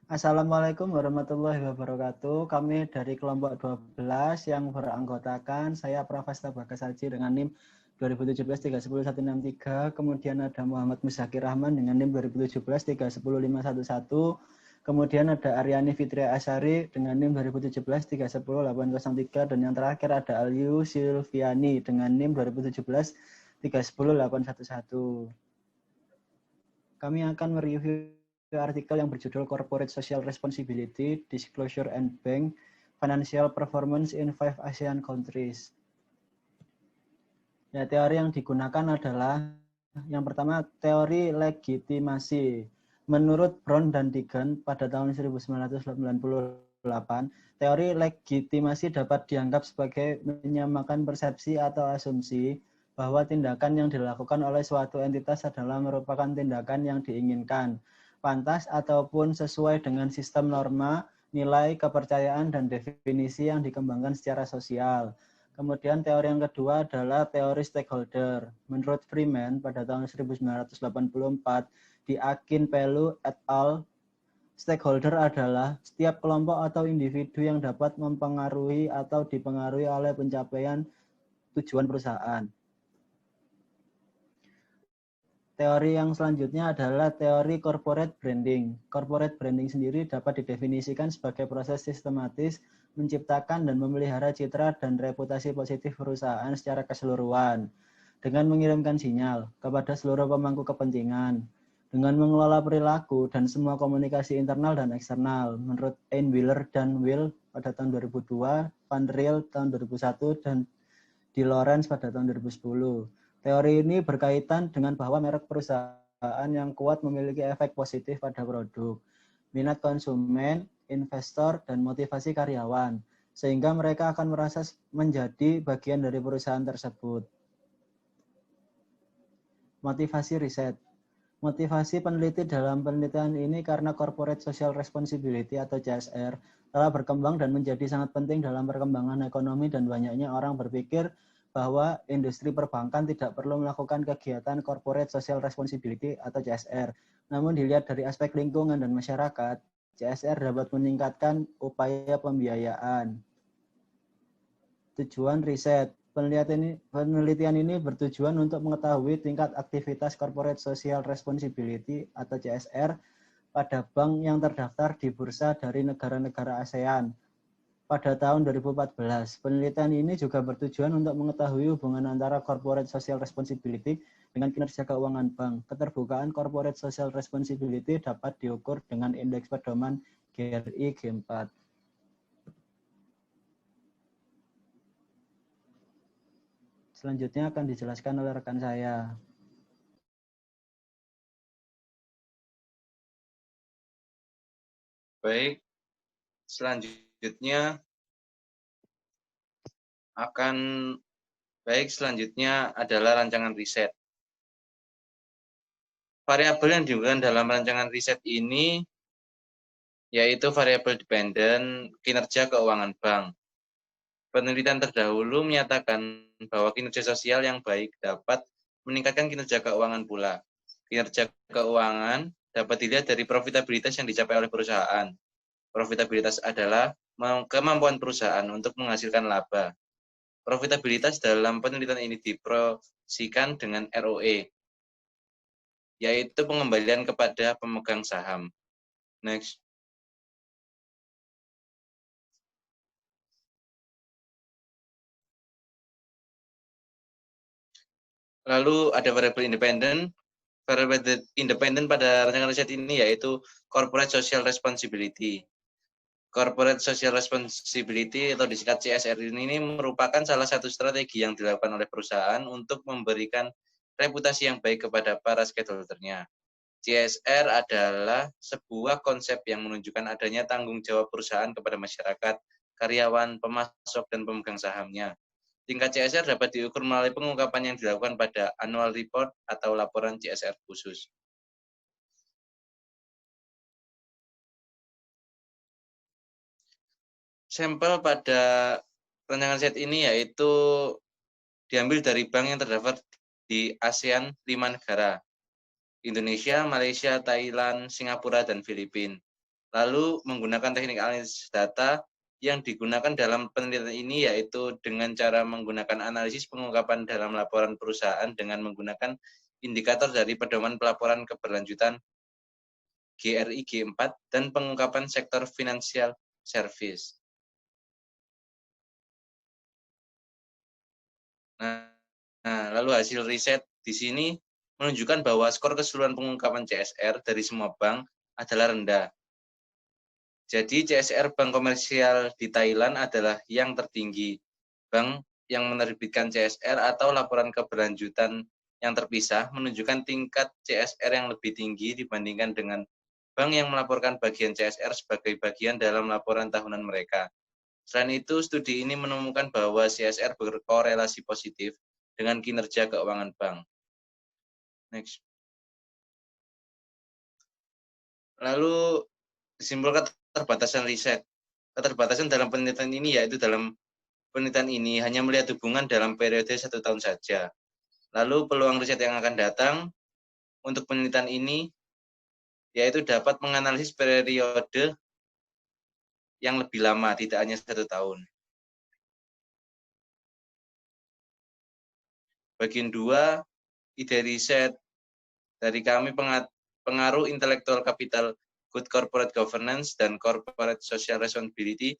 Assalamualaikum warahmatullahi wabarakatuh. Kami dari kelompok 12 yang beranggotakan saya Prafasta Bagas Haji dengan NIM 2017-310-163. Kemudian ada Muhammad Muzakir Rahman dengan NIM 2017-310-511. Kemudian ada Aryani Fitria Asyari dengan NIM 2017-310-803. Dan yang terakhir ada Aliu Silviani dengan NIM 2017-310-811. Kami akan mereview artikel yang berjudul Corporate Social Responsibility, Disclosure and Bank Financial Performance in 5 ASEAN Countries. Ya, teori yang digunakan adalah yang pertama teori legitimasi. Menurut Brown dan Deegan pada tahun 1998, teori legitimasi dapat dianggap sebagai menyamakan persepsi atau asumsi bahwa tindakan yang dilakukan oleh suatu entitas adalah merupakan tindakan yang diinginkan, pantas ataupun sesuai dengan sistem norma, nilai, kepercayaan, dan definisi yang dikembangkan secara sosial. Kemudian teori yang kedua adalah teori stakeholder. Menurut Freeman pada tahun 1984 di Akinpelu et al., stakeholder adalah setiap kelompok atau individu yang dapat mempengaruhi atau dipengaruhi oleh pencapaian tujuan perusahaan. Teori yang selanjutnya adalah teori corporate branding. Corporate branding sendiri dapat didefinisikan sebagai proses sistematis menciptakan dan memelihara citra dan reputasi positif perusahaan secara keseluruhan dengan mengirimkan sinyal kepada seluruh pemangku kepentingan, dengan mengelola perilaku dan semua komunikasi internal dan eksternal. Menurut Ayn Wheeler dan Will pada tahun 2002, Van Riel tahun 2001, dan Di Lawrence pada tahun 2010. Teori ini berkaitan dengan bahwa merek perusahaan yang kuat memiliki efek positif pada produk, minat konsumen, investor, dan motivasi karyawan, sehingga mereka akan merasa menjadi bagian dari perusahaan tersebut. Motivasi riset. Motivasi peneliti dalam penelitian ini karena Corporate Social Responsibility atau CSR telah berkembang dan menjadi sangat penting dalam perkembangan ekonomi, dan banyaknya orang berpikir bahwa industri perbankan tidak perlu melakukan kegiatan Corporate Social Responsibility atau CSR. Namun dilihat dari aspek lingkungan dan masyarakat, CSR dapat meningkatkan upaya pembiayaan. Tujuan riset. Penelitian ini bertujuan untuk mengetahui tingkat aktivitas Corporate Social Responsibility atau CSR pada bank yang terdaftar di bursa dari negara-negara ASEAN. Pada tahun 2014, penelitian ini juga bertujuan untuk mengetahui hubungan antara Corporate Social Responsibility dengan kinerja keuangan bank. Keterbukaan Corporate Social Responsibility dapat diukur dengan indeks pedoman GRI G4. Selanjutnya akan dijelaskan oleh rekan saya. Baik, selanjutnya adalah rancangan riset. Variabel yang digunakan dalam rancangan riset ini yaitu variabel dependen kinerja keuangan bank. Penelitian terdahulu menyatakan bahwa kinerja sosial yang baik dapat meningkatkan kinerja keuangan pula. Kinerja keuangan dapat dilihat dari profitabilitas yang dicapai oleh perusahaan. Profitabilitas adalah kemampuan perusahaan untuk menghasilkan laba. Profitabilitas dalam penelitian ini diproyeksikan dengan ROE, yaitu pengembalian kepada pemegang saham. Next. Lalu ada variabel independen. Variabel independen pada rancangan riset ini yaitu Corporate Social Responsibility. Corporate Social Responsibility atau disingkat CSR ini merupakan salah satu strategi yang dilakukan oleh perusahaan untuk memberikan reputasi yang baik kepada para stakeholder-nya. CSR adalah sebuah konsep yang menunjukkan adanya tanggung jawab perusahaan kepada masyarakat, karyawan, pemasok, dan pemegang sahamnya. Tingkat CSR dapat diukur melalui pengungkapan yang dilakukan pada annual report atau laporan CSR khusus. Sampel pada rancangan riset ini yaitu diambil dari bank yang terdaftar di ASEAN 5 negara, Indonesia, Malaysia, Thailand, Singapura, dan Filipina. Lalu menggunakan teknik analisis data yang digunakan dalam penelitian ini yaitu dengan cara menggunakan analisis pengungkapan dalam laporan perusahaan dengan menggunakan indikator dari pedoman pelaporan keberlanjutan GRI G4 dan pengungkapan sektor financial service. Lalu hasil riset di sini menunjukkan bahwa skor keseluruhan pengungkapan CSR dari semua bank adalah rendah. Jadi CSR bank komersial di Thailand adalah yang tertinggi. Bank yang menerbitkan CSR atau laporan keberlanjutan yang terpisah menunjukkan tingkat CSR yang lebih tinggi dibandingkan dengan bank yang melaporkan bagian CSR sebagai bagian dalam laporan tahunan mereka. Selain itu, studi ini menemukan bahwa CSR berkorelasi positif dengan kinerja keuangan bank. Next. Lalu disimpulkan keterbatasan riset. Keterbatasan dalam penelitian ini yaitu dalam penelitian ini hanya melihat hubungan dalam periode 1 tahun saja. Lalu peluang riset yang akan datang untuk penelitian ini yaitu dapat menganalisis periode yang lebih lama, tidak hanya 1 tahun. Bagian 2, ide riset dari kami pengaruh intellectual capital, good corporate governance, dan corporate social responsibility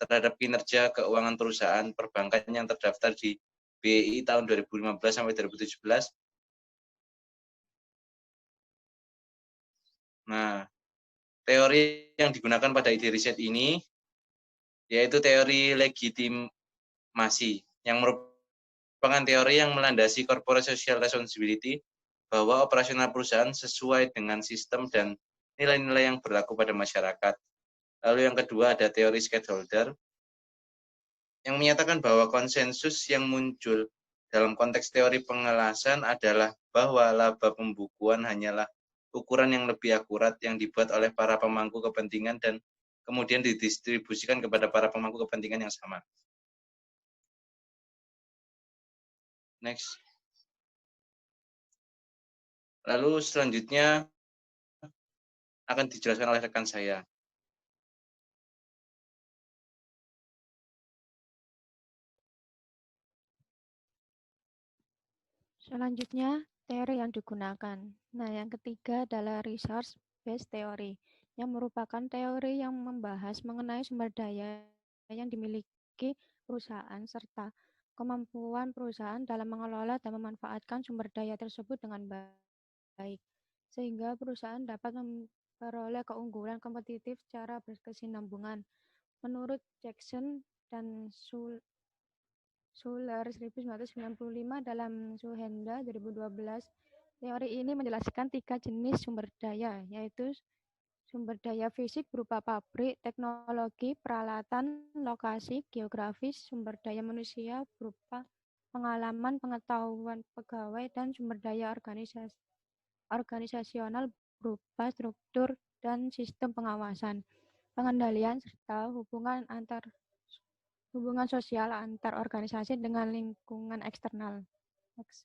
terhadap kinerja keuangan perusahaan perbankan yang terdaftar di BEI tahun 2015 sampai 2017. Nah, teori yang digunakan pada ide riset ini yaitu teori legitimasi yang merupakan teori yang melandasi corporate social responsibility bahwa operasional perusahaan sesuai dengan sistem dan nilai-nilai yang berlaku pada masyarakat. Lalu yang kedua ada teori stakeholder yang menyatakan bahwa konsensus yang muncul dalam konteks teori pengelasan adalah bahwa laba pembukuan hanyalah ukuran yang lebih akurat yang dibuat oleh para pemangku kepentingan dan kemudian didistribusikan kepada para pemangku kepentingan yang sama. Next. Lalu selanjutnya akan dijelaskan oleh rekan saya. Selanjutnya, teori yang digunakan. Nah, yang ketiga adalah resource-based theory, yang merupakan teori yang membahas mengenai sumber daya yang dimiliki perusahaan serta kemampuan perusahaan dalam mengelola dan memanfaatkan sumber daya tersebut dengan baik, sehingga perusahaan dapat memperoleh keunggulan kompetitif secara berkesinambungan. Menurut Jackson dan Schuler 1995 dalam Suhenda 2012, teori ini menjelaskan 3 jenis sumber daya, yaitu sumber daya fisik berupa pabrik, teknologi, peralatan, lokasi, geografis, sumber daya manusia berupa pengalaman, pengetahuan pegawai, dan sumber daya organisasional berupa struktur dan sistem pengawasan, pengendalian, serta hubungan sosial antar organisasi dengan lingkungan eksternal. Next.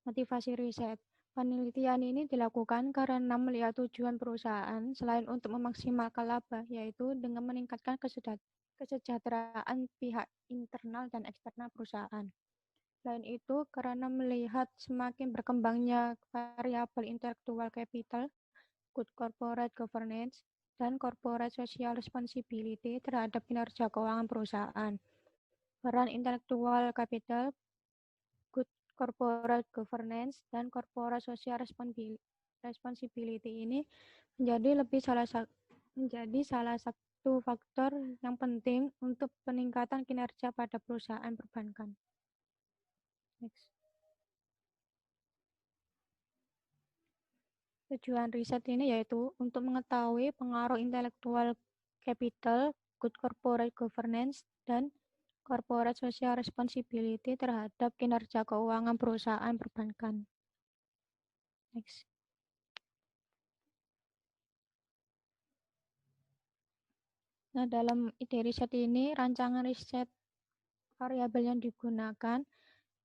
Motivasi riset. Penelitian ini dilakukan karena melihat tujuan perusahaan selain untuk memaksimalkan laba, yaitu dengan meningkatkan kesejahteraan pihak internal dan eksternal perusahaan. Selain itu, karena melihat semakin berkembangnya variabel intellectual capital, good corporate governance, dan corporate social responsibility terhadap kinerja keuangan perusahaan. Peran intellectual capital, good corporate governance, dan corporate social responsibility ini menjadi salah satu faktor yang penting untuk peningkatan kinerja pada perusahaan perbankan. Next. Tujuan riset ini yaitu untuk mengetahui pengaruh intellectual capital, good corporate governance, dan corporate social responsibility terhadap kinerja keuangan perusahaan perbankan. Next. Nah, dalam ide riset ini, rancangan riset variabel yang digunakan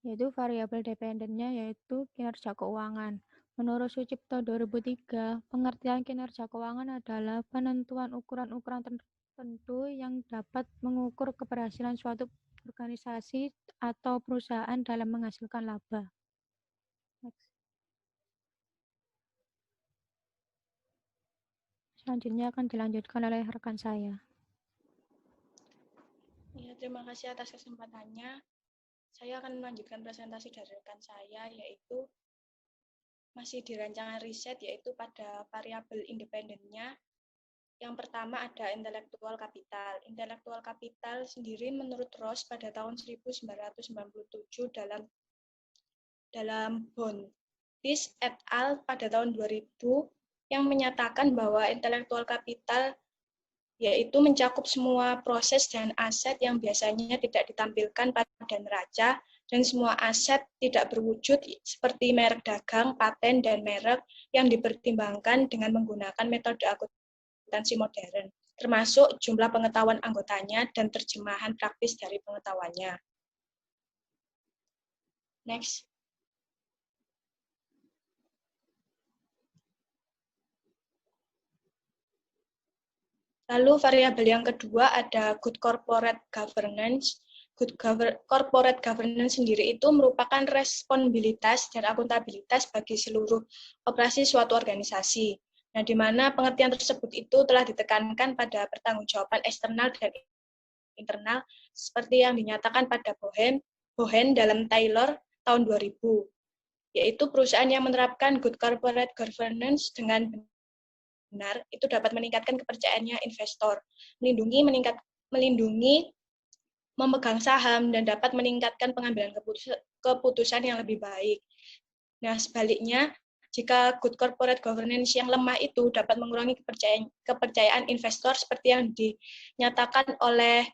yaitu variabel dependennya yaitu kinerja keuangan. Menurut Sucipto 2003, pengertian kinerja keuangan adalah penentuan ukuran-ukuran tertentu yang dapat mengukur keberhasilan suatu organisasi atau perusahaan dalam menghasilkan laba. Next. Selanjutnya akan dilanjutkan oleh rekan saya. Ya, terima kasih atas kesempatannya. Saya akan melanjutkan presentasi dari rekan saya, yaitu masih di rancangan riset, yaitu pada variabel independennya. Yang pertama ada intelektual kapital. Intelektual kapital sendiri menurut Ross pada tahun 1997 dalam Bontis et al. Pada tahun 2000 yang menyatakan bahwa intelektual kapital yaitu mencakup semua proses dan aset yang biasanya tidak ditampilkan pada neraca, dan semua aset tidak berwujud seperti merek dagang, paten, dan merek yang dipertimbangkan dengan menggunakan metode akuntansi modern, termasuk jumlah pengetahuan anggotanya dan terjemahan praktis dari pengetahuannya. Next. Lalu variabel yang kedua ada good corporate governance. Good corporate governance sendiri itu merupakan responsibilitas dan akuntabilitas bagi seluruh operasi suatu organisasi. Nah, di mana pengertian tersebut itu telah ditekankan pada pertanggungjawaban eksternal dan internal seperti yang dinyatakan pada Bohen dalam Taylor tahun 2000, yaitu perusahaan yang menerapkan good corporate governance dengan benar itu dapat meningkatkan kepercayaannya investor, melindungi memegang saham, dan dapat meningkatkan pengambilan keputusan yang lebih baik. Nah, sebaliknya, jika good corporate governance yang lemah itu dapat mengurangi kepercayaan investor seperti yang dinyatakan oleh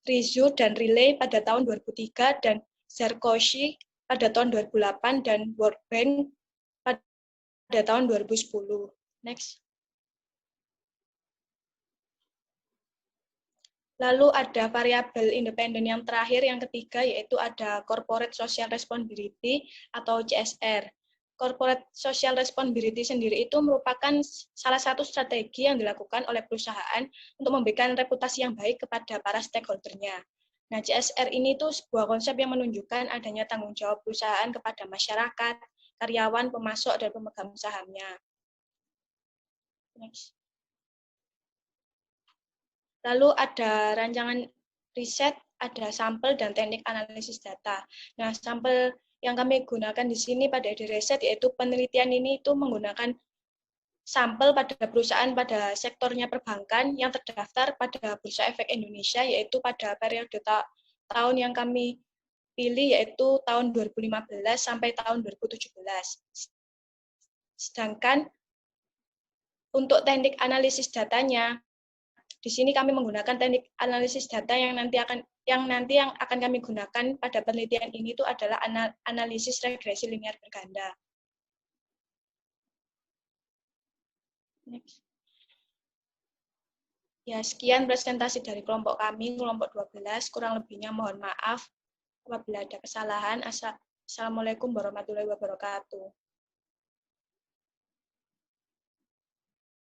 Rizzo dan Riley pada tahun 2003 dan Sarkozy pada tahun 2008 dan World Bank pada tahun 2010. Next. Lalu ada variabel independen yang terakhir, yang ketiga, yaitu ada Corporate Social Responsibility atau CSR. Corporate Social Responsibility sendiri itu merupakan salah satu strategi yang dilakukan oleh perusahaan untuk memberikan reputasi yang baik kepada para stakeholder-nya. Nah, CSR ini tuh sebuah konsep yang menunjukkan adanya tanggung jawab perusahaan kepada masyarakat, karyawan, pemasok, dan pemegang sahamnya. Next. Lalu ada rancangan riset, ada sampel dan teknik analisis data. Nah, sampel yang kami gunakan di sini pada ide riset yaitu penelitian ini itu menggunakan sampel pada perusahaan pada sektornya perbankan yang terdaftar pada Bursa Efek Indonesia, yaitu pada periode tahun yang kami pilih yaitu tahun 2015 sampai tahun 2017. Sedangkan untuk teknik analisis datanya, di sini kami menggunakan teknik analisis data yang nanti akan kami gunakan pada penelitian ini itu adalah analisis regresi linear berganda. Next. Ya, sekian presentasi dari kelompok kami, kelompok 12. Kurang lebihnya mohon maaf apabila ada kesalahan. Assalamualaikum warahmatullahi wabarakatuh.